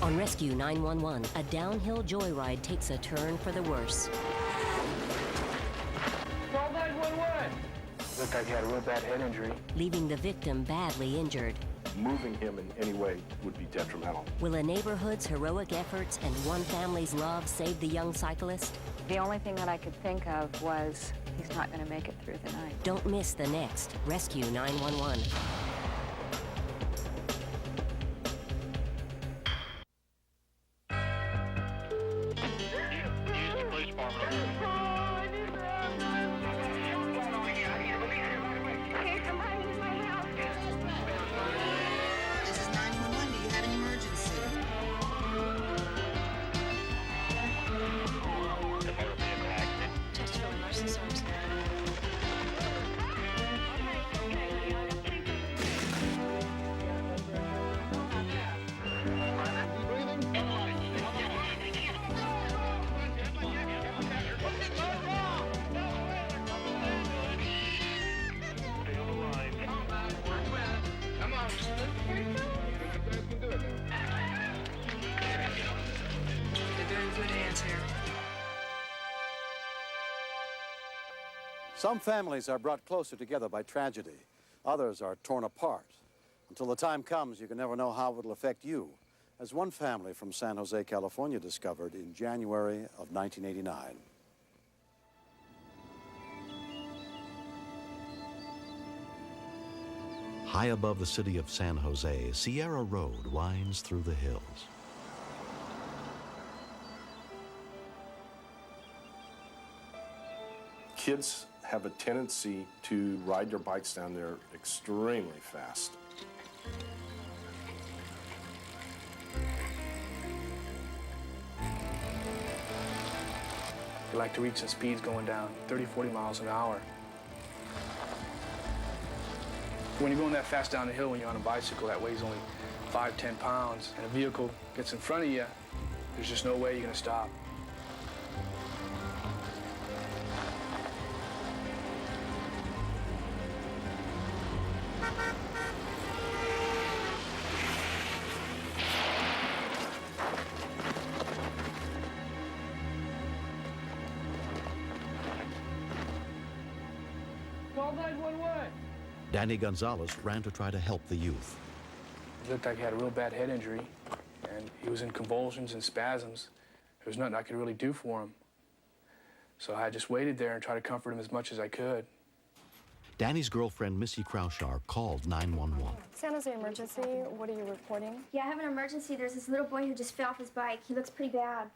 On Rescue 911, a downhill joyride takes a turn for the worse. Call 911! Looked like he had a real bad head injury. Leaving the victim badly injured. Moving him in any way would be detrimental. Will a neighborhood's heroic efforts and one family's love save the young cyclist? The only thing that I could think of was he's not going to make it through the night. Don't miss the next Rescue 911. This is 911. Do you have an emergency? Touchstone Emergency Service. They're doing good hands here. Some families are brought closer together by tragedy. Others are torn apart. Until the time comes, you can never know how it will affect you, as one family from San Jose, California discovered in January of 1989. High above the city of San Jose, Sierra Road winds through the hills. Kids have a tendency to ride their bikes down there extremely fast. They like to reach the speeds going down 30, 40 miles an hour. When you're going that fast down the hill when you're on a bicycle that weighs only 5, 10 pounds, and a vehicle gets in front of you, there's just no way you're going to stop. Call 911! Danny Gonzalez ran to try to help the youth. He looked like he had a real bad head injury, and he was in convulsions and spasms. There was nothing I could really do for him. So I just waited there and tried to comfort him as much as I could. Danny's girlfriend, Missy Kraushar, called 911. San Jose emergency, what are you reporting? Yeah, I have an emergency. There's this little boy who just fell off his bike. He looks pretty bad.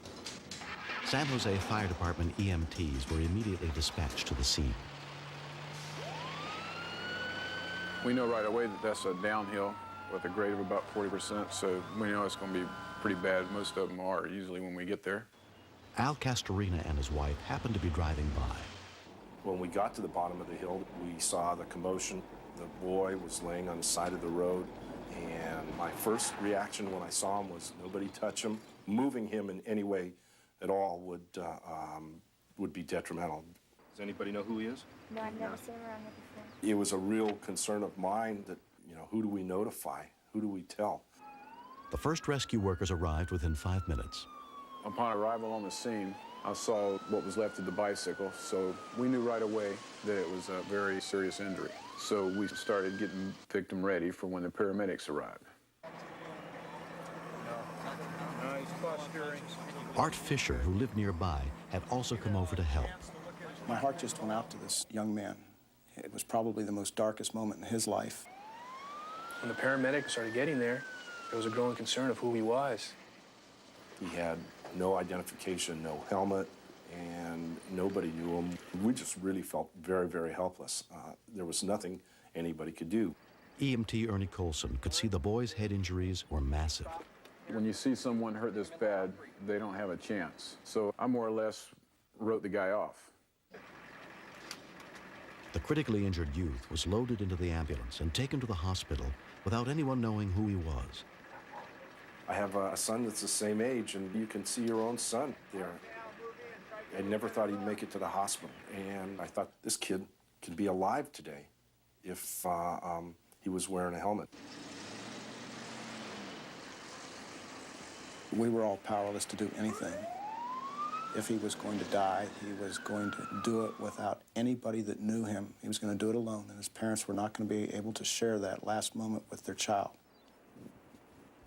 San Jose Fire Department EMTs were immediately dispatched to the scene. We know right away that that's a downhill with a grade of about 40%, so we know it's going to be pretty bad. Most of them are, usually when we get there. Al Castorina and his wife happened to be driving by. When we got to the bottom of the hill, we saw the commotion. The boy was laying on the side of the road, and my first reaction when I saw him was nobody touch him. Moving him in any way at all would be detrimental. Does anybody know who he is? No, I've never seen him around here before. It was a real concern of mine that, who do we notify? Who do we tell? The first rescue workers arrived within 5 minutes. Upon arrival on the scene, I saw what was left of the bicycle, so we knew right away that it was a very serious injury. So we started getting the victim ready for when the paramedics arrived. Art Fisher, who lived nearby, had also come over to help. My heart just went out to this young man. It was probably the most darkest moment in his life. When the paramedics started getting there was a growing concern of who he was. He had no identification, no helmet, and nobody knew him. We just really felt very, very helpless. There was nothing anybody could do. EMT Ernie Colson could see the boy's head injuries were massive. When you see someone hurt this bad, they don't have a chance. So I more or less wrote the guy off. The critically injured youth was loaded into the ambulance and taken to the hospital without anyone knowing who he was. I have a son that's the same age, and you can see your own son there. I never thought he'd make it to the hospital, and I thought this kid could be alive today if he was wearing a helmet. We were all powerless to do anything. If he was going to die, he was going to do it without anybody that knew him. He was going to do it alone, and his parents were not going to be able to share that last moment with their child.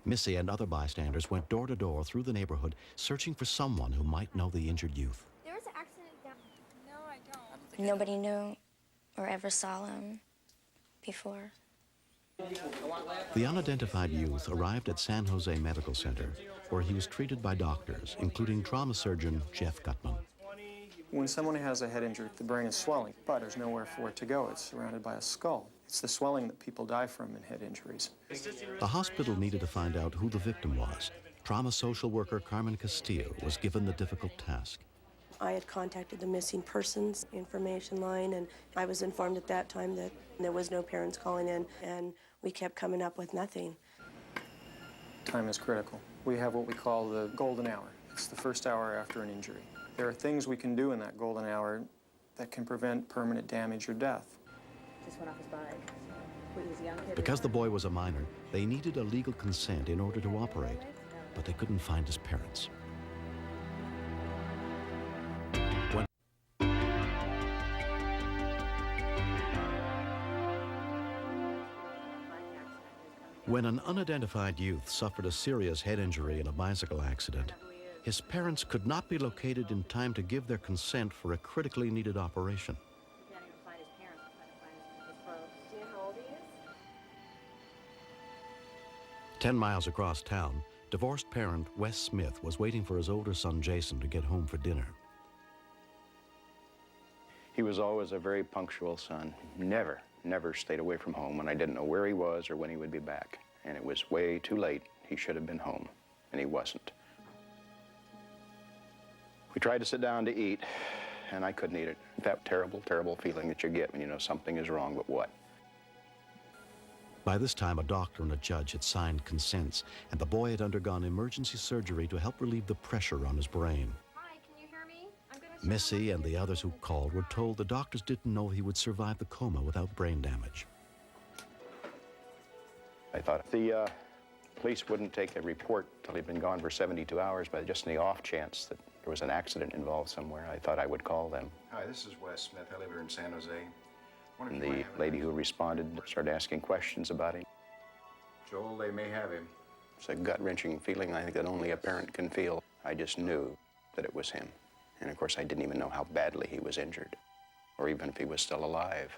Missy and other bystanders went door to door through the neighborhood, searching for someone who might know the injured youth. There was an accident down. No, I don't. Nobody knew or ever saw him before. The unidentified youth arrived at San Jose Medical Center, where he was treated by doctors, including trauma surgeon Jeff Gutman. When someone has a head injury, the brain is swelling, but there's nowhere for it to go. It's surrounded by a skull. It's the swelling that people die from in head injuries. The hospital needed to find out who the victim was. Trauma social worker Carmen Castillo was given the difficult task. I had contacted the missing persons information line, and I was informed at that time that there was no parents calling in, and we kept coming up with nothing. Time is critical. We have what we call the golden hour. It's the first hour after an injury. There are things we can do in that golden hour that can prevent permanent damage or death. Just went off his bike. He was a young kid. Because the boy was a minor, they needed a legal consent in order to operate, but they couldn't find his parents. When an unidentified youth suffered a serious head injury in a bicycle accident, his parents could not be located in time to give their consent for a critically needed operation. You can't even find his parents. We're trying to find his folks. Do you know how old he is? 10 miles across town, divorced parent Wes Smith was waiting for his older son Jason to get home for dinner. He was always a very punctual son. Never stayed away from home when I didn't know where he was or when he would be back. And it was way too late. He should have been home, and he wasn't. We tried to sit down to eat, and I couldn't eat it. That terrible, terrible feeling that you get when you know something is wrong, but what? By this time, a doctor and a judge had signed consents, and the boy had undergone emergency surgery to help relieve the pressure on his brain. Hi, can you hear me? Missy and the others who called were told the doctors didn't know he would survive the coma without brain damage. I thought the police wouldn't take a report till he'd been gone for 72 hours, but just in the off chance that there was an accident involved somewhere, I thought I would call them. Hi, this is Wes Smith. I live here in San Jose. And the lady who responded started asking questions about him. Joel, they may have him. It's a gut-wrenching feeling, I think, that only a parent can feel. I just knew that it was him. And of course, I didn't even know how badly he was injured, or even if he was still alive.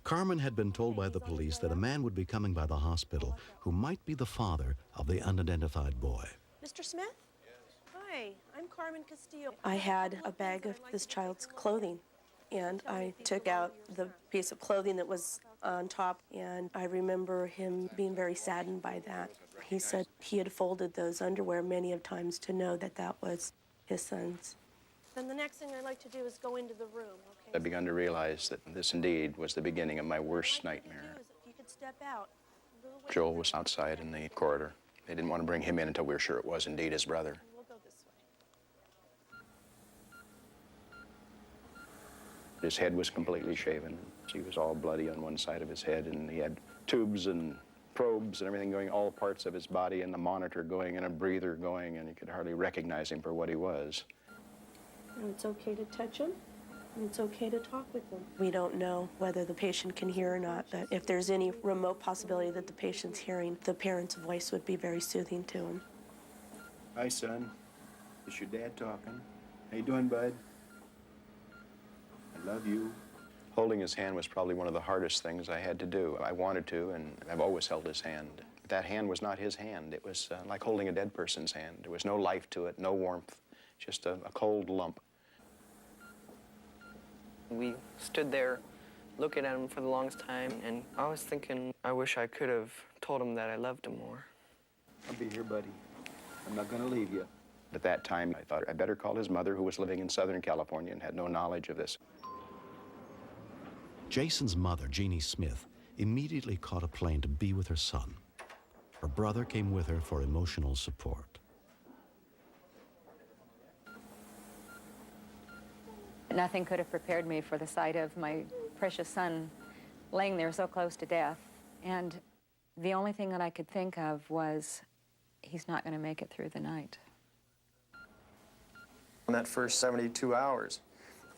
Carmen had been told by the police that a man would be coming by the hospital who might be the father of the unidentified boy. Mr. Smith? Yes. Hi, I'm Carmen Castillo. I had a bag of this child's clothing, and I took out the piece of clothing that was on top, and I remember him being very saddened by that. He said he had folded those underwear many of times to know that that was his son's. Then the next thing I'd like to do is go into the room, okay? I began to realize that this indeed was the beginning of my worst nightmare. If you could step out. Joel was outside in the corridor. They didn't want to bring him in until we were sure it was indeed his brother. We'll go this way. His head was completely shaven. He was all bloody on one side of his head, and he had tubes and probes and everything going, all parts of his body, and the monitor going and a breather going, and you could hardly recognize him for what he was. And it's okay to touch him, and it's okay to talk with him. We don't know whether the patient can hear or not, but if there's any remote possibility that the patient's hearing, the parent's voice would be very soothing to him. Hi, son. It's your dad talking. How you doing, bud? I love you. Holding his hand was probably one of the hardest things I had to do. I wanted to, and I've always held his hand. That hand was not his hand. It was like holding a dead person's hand. There was no life to it, no warmth, just a cold lump. We stood there looking at him for the longest time, and I was thinking, I wish I could have told him that I loved him more. I'll be here, buddy. I'm not gonna leave you. At that time, I thought I better call his mother, who was living in Southern California and had no knowledge of this. Jason's mother, Jeannie Smith, immediately caught a plane to be with her son. Her brother came with her for emotional support. Nothing could have prepared me for the sight of my precious son laying there so close to death. And the only thing that I could think of was he's not going to make it through the night. In that first 72 hours,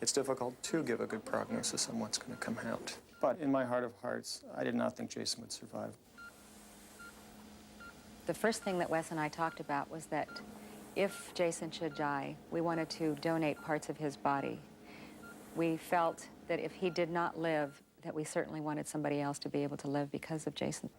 it's difficult to give a good prognosis on what's going to come out. But in my heart of hearts, I did not think Jason would survive. The first thing that Wes and I talked about was that if Jason should die, we wanted to donate parts of his body. We felt that if he did not live, that we certainly wanted somebody else to be able to live because of Jason.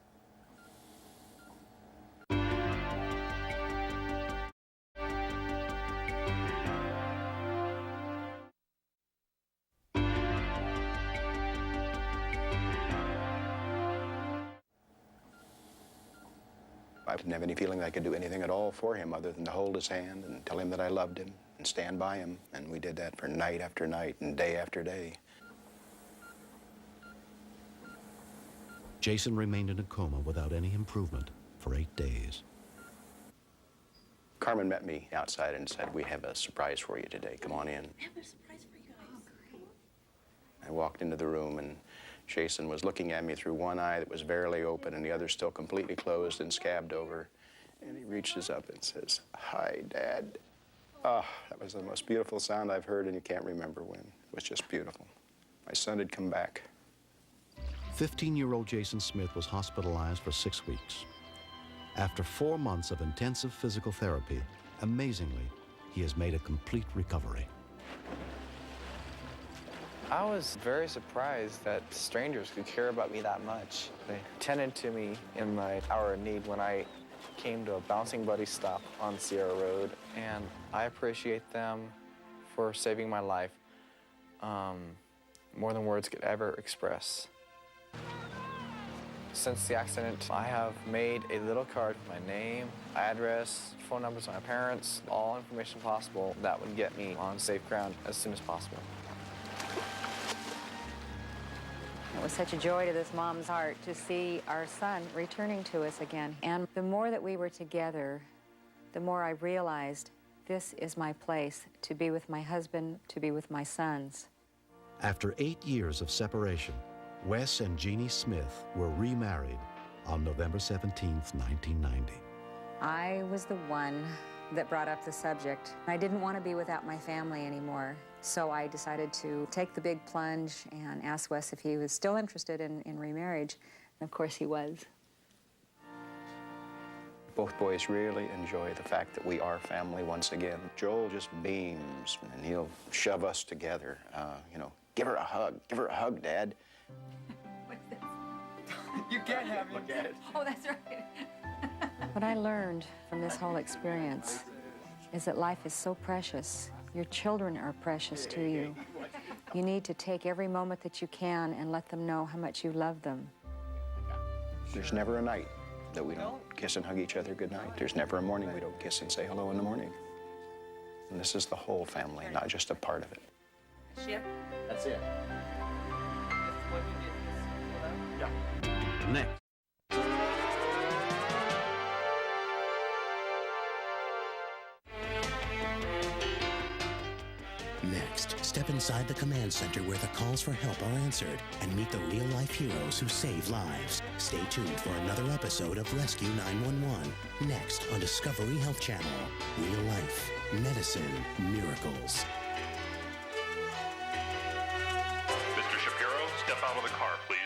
I didn't have any feeling I could do anything at all for him other than to hold his hand and tell him that I loved him and stand by him. And we did that for night after night and day after day. Jason remained in a coma without any improvement for 8 days. Carmen met me outside and said, "We have a surprise for you today. Come on in." I have a surprise for you guys. I walked into the room and Jason was looking at me through one eye that was barely open and the other still completely closed and scabbed over. And he reaches up and says, "Hi, Dad." Oh, that was the most beautiful sound I've heard, and you can't remember when. It was just beautiful. My son had come back. 15-year-old Jason Smith was hospitalized for 6 weeks. After 4 months of intensive physical therapy, amazingly, he has made a complete recovery. I was very surprised that strangers could care about me that much. They tended to me in my hour of need when I came to a Bouncing Buddy stop on Sierra Road, and I appreciate them for saving my life more than words could ever express. Since the accident, I have made a little card with my name, address, phone numbers of my parents, all information possible that would get me on safe ground as soon as possible. It was such a joy to this mom's heart to see our son returning to us again. And the more that we were together, the more I realized this is my place, to be with my husband, to be with my sons. After 8 years of separation, Wes and Jeannie Smith were remarried on November 17th, 1990. I was the one that brought up the subject. I didn't want to be without my family anymore, so I decided to take the big plunge and ask Wes if he was still interested in remarriage. And of course he was. Both boys really enjoy the fact that we are family once again. Joel just beams, and he'll shove us together. You know, give her a hug, Dad. What's this? You can't have me get it. Oh, that's right. What I learned from this whole experience is that life is so precious. Your children are precious to you. You need to take every moment that you can and let them know how much you love them. There's never a night that we don't kiss and hug each other goodnight. There's never a morning we don't kiss and say hello in the morning. And this is the whole family, not just a part of it. Ship? That's it. Yeah. Next. Next, step inside the command center where the calls for help are answered and meet the real-life heroes who save lives. Stay tuned for another episode of Rescue 911. Next on Discovery Health Channel. Real life, medicine, miracles. Mr. Shapiro, step out of the car, please.